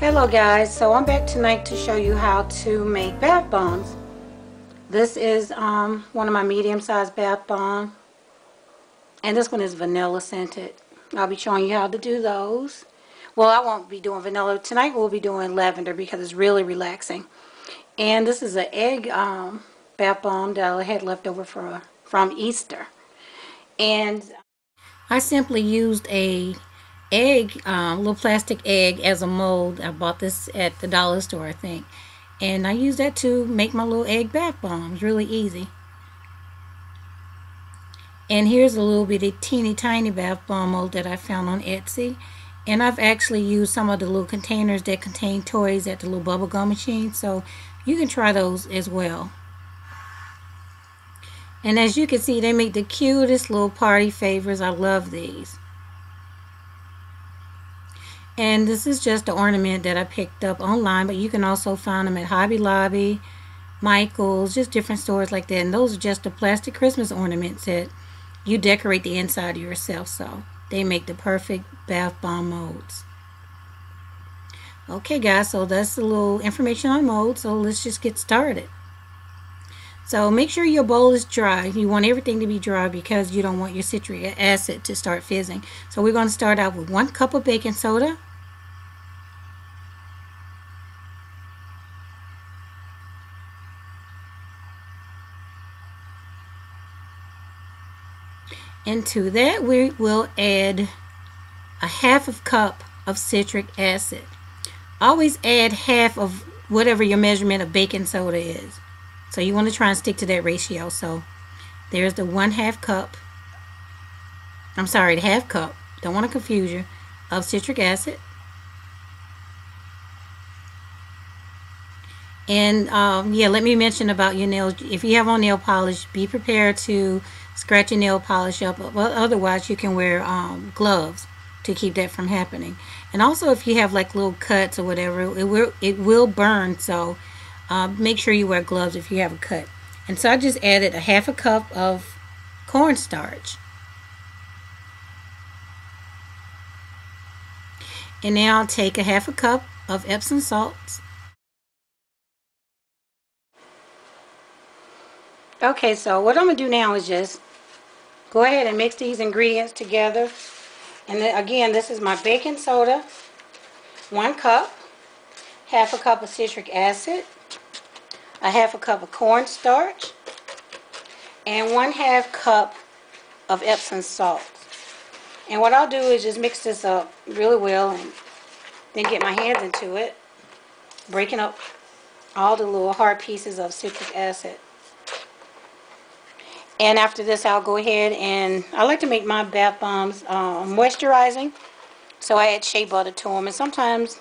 Hello guys, so I'm back tonight to show you how to make bath bombs. This is one of my medium-sized bath bombs, and this one is vanilla scented. I'll be showing you how to do those. Well, I won't be doing vanilla tonight. We'll be doing lavender because it's really relaxing. And this is an egg bath bomb that I had left over from Easter. And I simply used a little plastic egg as a mold. I bought this at the dollar store, I think, and I used that to make my little egg bath bombs. Really easy. And here's a little bitty teeny tiny bath bomb mold that I found on Etsy, and I've actually used some of the little containers that contain toys at the little bubble gum machine, so you can try those as well. And as you can see, they make the cutest little party favors. I love these. And this is just an ornament that I picked up online, but you can also find them at Hobby Lobby, Michael's, just different stores like that. And those are just the plastic Christmas ornaments that you decorate the inside of yourself. So they make the perfect bath bomb molds. Okay guys, so that's a little information on molds. So let's just get started. So make sure your bowl is dry. You want everything to be dry because you don't want your citric acid to start fizzing. So we're going to start out with 1 cup of baking soda. Into that we will add a 1/2 cup of citric acid. Always add half of whatever your measurement of baking soda is. So you want to try and stick to that ratio. So there's the 1/2 cup. I'm sorry, the 1/2 cup. Don't want to confuse you. Of citric acid. And yeah, let me mention about your nails. If you have on nail polish, be prepared to scratch your nail polish up. Well, otherwise, you can wear gloves to keep that from happening. And also, if you have like little cuts or whatever, it will burn. So make sure you wear gloves if you have a cut. And so I just added a 1/2 cup of cornstarch. And now I'll take a 1/2 cup of Epsom salts. Okay, so what I'm going to do now is just go ahead and mix these ingredients together. And then again, this is my baking soda, 1 cup, 1/2 cup of citric acid, a 1/2 cup of cornstarch, and 1/2 cup of Epsom salt. And what I'll do is just mix this up really well and then get my hands into it, breaking up all the little hard pieces of citric acid. And after this, I'll go ahead and I like to make my bath bombs moisturizing. So I add shea butter to them. And sometimes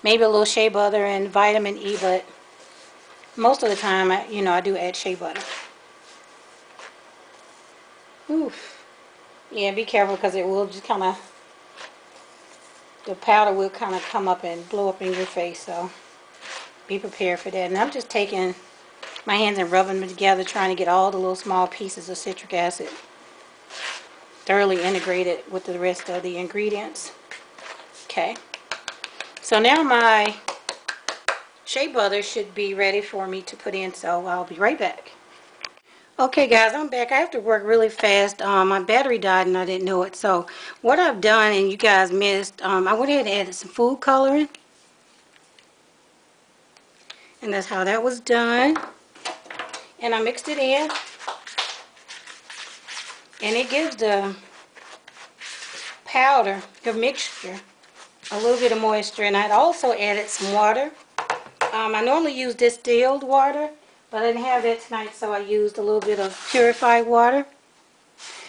maybe a little shea butter and vitamin E, but most of the time, I do add shea butter. Oof. Yeah, be careful because it will just kind of, the powder will kind of come up and blow up in your face. So be prepared for that. And I'm just taking my hands and rubbing them together, trying to get all the little small pieces of citric acid thoroughly integrated with the rest of the ingredients. Okay, so now my shea butter should be ready for me to put in, so I'll be right back. Okay guys, I'm back. I have to work really fast. My battery died and I didn't know it. So what I've done, and you guys missed, I went ahead and added some food coloring. And that's how that was done. And I mixed it in, and it gives the powder, the mixture, a little bit of moisture. And I'd also added some water. I normally use distilled water, but I didn't have that tonight, so I used a little bit of purified water.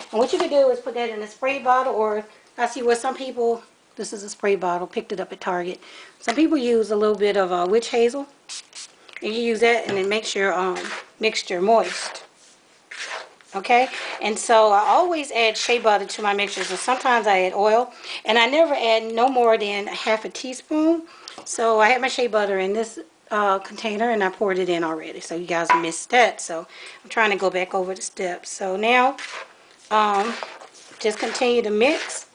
And what you can do is put that in a spray bottle, or I see where some people, this is a spray bottle, picked it up at Target. Some people use a little bit of witch hazel. And you use that and it makes your mixture moist. Okay? And so I always add shea butter to my mixtures, and sometimes I add oil. And I never add no more than 1/2 teaspoon. So I have my shea butter in this container and I poured it in already. So you guys missed that. So I'm trying to go back over the steps. So now just continue to mix.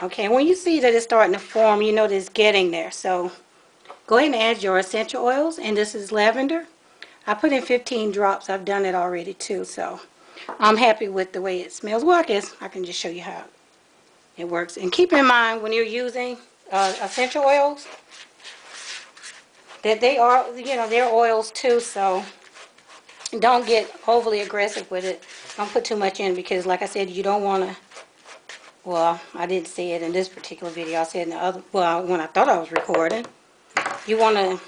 Okay, when you see that it's starting to form, you know that it's getting there. So go ahead and add your essential oils, and this is lavender. I put in 15 drops. I've done it already too, so I'm happy with the way it smells. Well, I can just show you how it works. And keep in mind when you're using essential oils that they are, you know, they're oils too, so don't get overly aggressive with it. Don't put too much in because, like I said, you don't want to, well, I didn't say it in this particular video. I said in the other, well, when I thought I was recording. You want to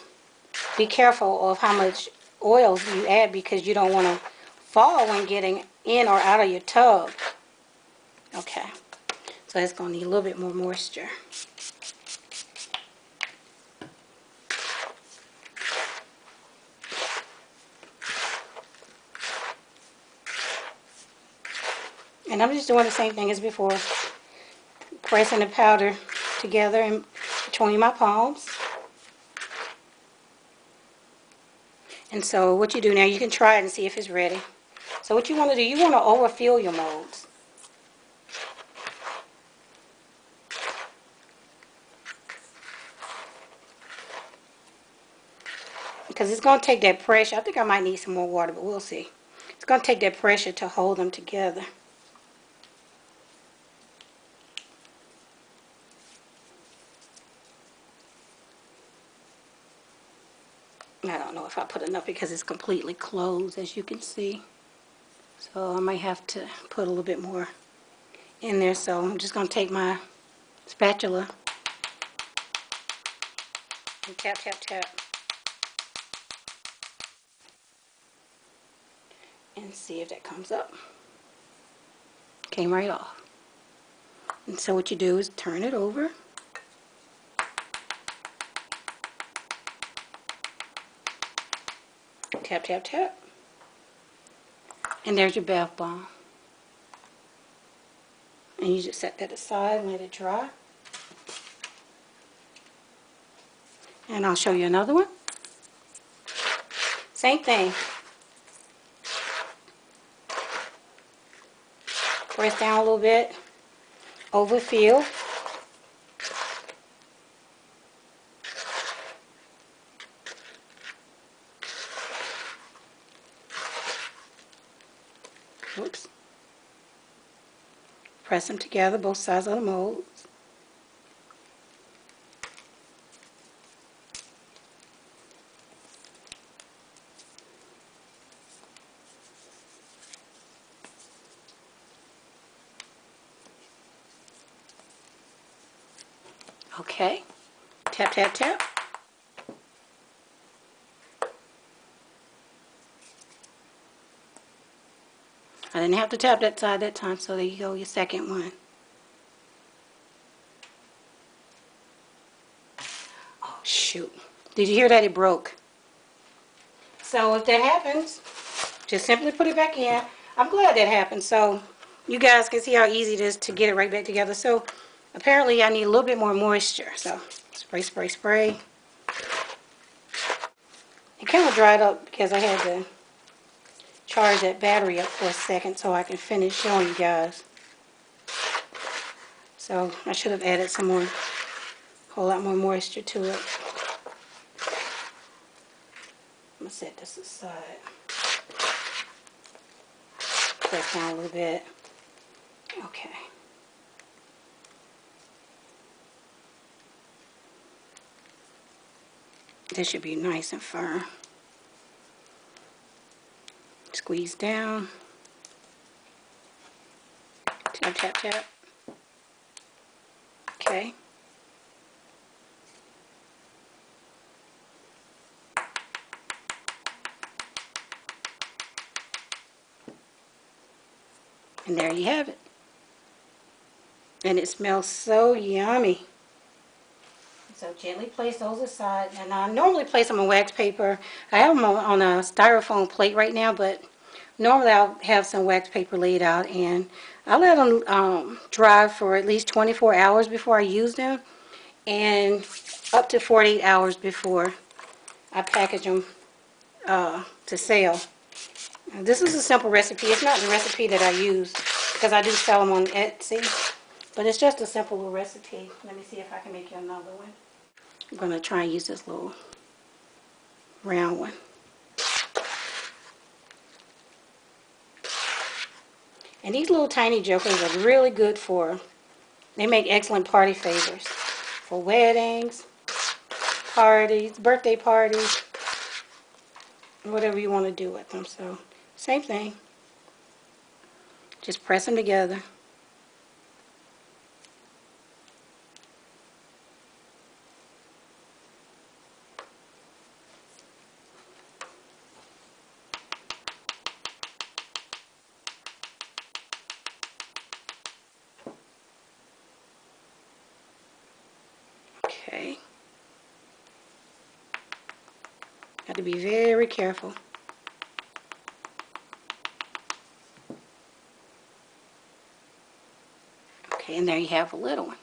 be careful of how much oils you add because you don't want to fall when getting in or out of your tub. Okay, so it's going to need a little bit more moisture. And I'm just doing the same thing as before. Pressing the powder together in between my palms. And so what you do now, you can try it and see if it's ready. So what you want to do, you want to overfill your molds. Because it's going to take that pressure. I think I might need some more water, but we'll see. It's going to take that pressure to hold them together. I don't know if I put enough because it's completely closed, as you can see. So I might have to put a little bit more in there. So I'm just going to take my spatula and tap, tap, tap. And see if that comes up. Came right off. And so what you do is turn it over. Tap, tap, tap. And there's your bath bomb. And you just set that aside and let it dry. And I'll show you another one. Same thing. Press down a little bit. Overfill. Oops. Press them together, both sides of the molds. Okay. Tap, tap, tap. I didn't have to tap that side that time, so there you go, your second one. Oh, shoot. Did you hear that? It broke. So if that happens, just simply put it back in. I'm glad that happened. So you guys can see how easy it is to get it right back together. So apparently I need a little bit more moisture. So spray, spray, spray. It kind of dried up because I had to charge that battery up for a second so I can finish showing you guys. So I should have added some more, a whole lot more moisture to it. I'm going to set this aside. Press down a little bit. Okay. This should be nice and firm. Squeeze down. Tap, tap, tap. Okay. And there you have it. And it smells so yummy. So gently place those aside. And I normally place them on wax paper. I have them on a styrofoam plate right now, but normally I'll have some wax paper laid out, and I let them dry for at least 24 hours before I use them, and up to 48 hours before I package them to sell. Now, this is a simple recipe. It's not the recipe that I use because I do sell them on Etsy. But it's just a simple little recipe. Let me see if I can make you another one. I'm going to try and use this little round one. And these little tiny jokers are really good they make excellent party favors. For weddings, parties, birthday parties, whatever you want to do with them. So, same thing. Just press them together. Okay. Got to be very careful. Okay, and there you have a little one.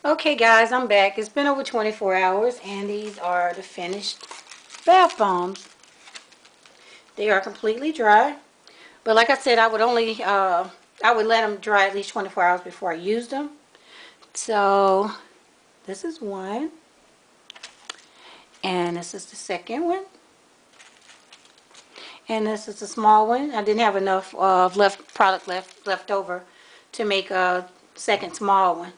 Okay guys, I'm back. It's been over 24 hours and these are the finished bath bombs. They are completely dry. But like I said, I would let them dry at least 24 hours before I use them. So this is one. And this is the second one. And this is a small one. I didn't have enough product left over to make a second small one.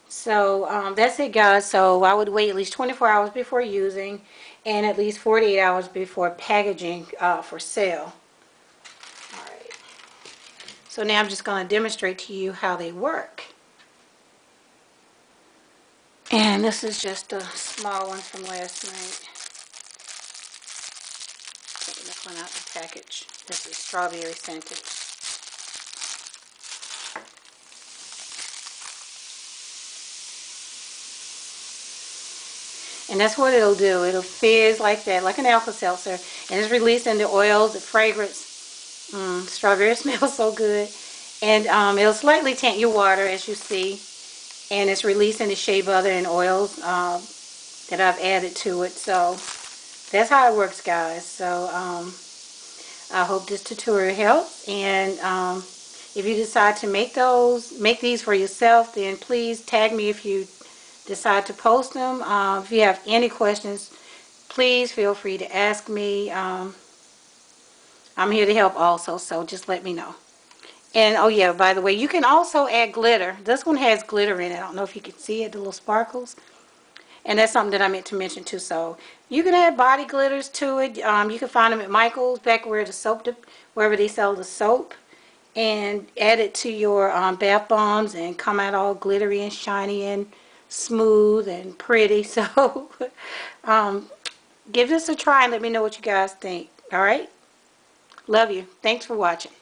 So that's it guys. So I would wait at least 24 hours before using and at least 48 hours before packaging for sale. Alright. So now I'm just going to demonstrate to you how they work. And this is just a small one from last night. Taking this one out of the package. This is strawberry scented. And that's what it'll do. It'll fizz like that, like an Alka-Seltzer. And it's releasing the oils, the fragrance. Strawberry smells so good. And it'll slightly tint your water, as you see. And it's releasing the shea butter and oils that I've added to it. So that's how it works, guys. So I hope this tutorial helps. And if you decide to make these for yourself, then please tag me if you decide to post them. If you have any questions, please feel free to ask me. I'm here to help also, so just let me know. And oh yeah, by the way, you can also add glitter. This one has glitter in it. I don't know if you can see it, the little sparkles. And that's something that I meant to mention too. So you can add body glitters to it. You can find them at Michael's, back where wherever they sell the soap. And add it to your bath bombs and come out all glittery and shiny and smooth and pretty. So give this a try and let me know what you guys think. Alright? Love you. Thanks for watching.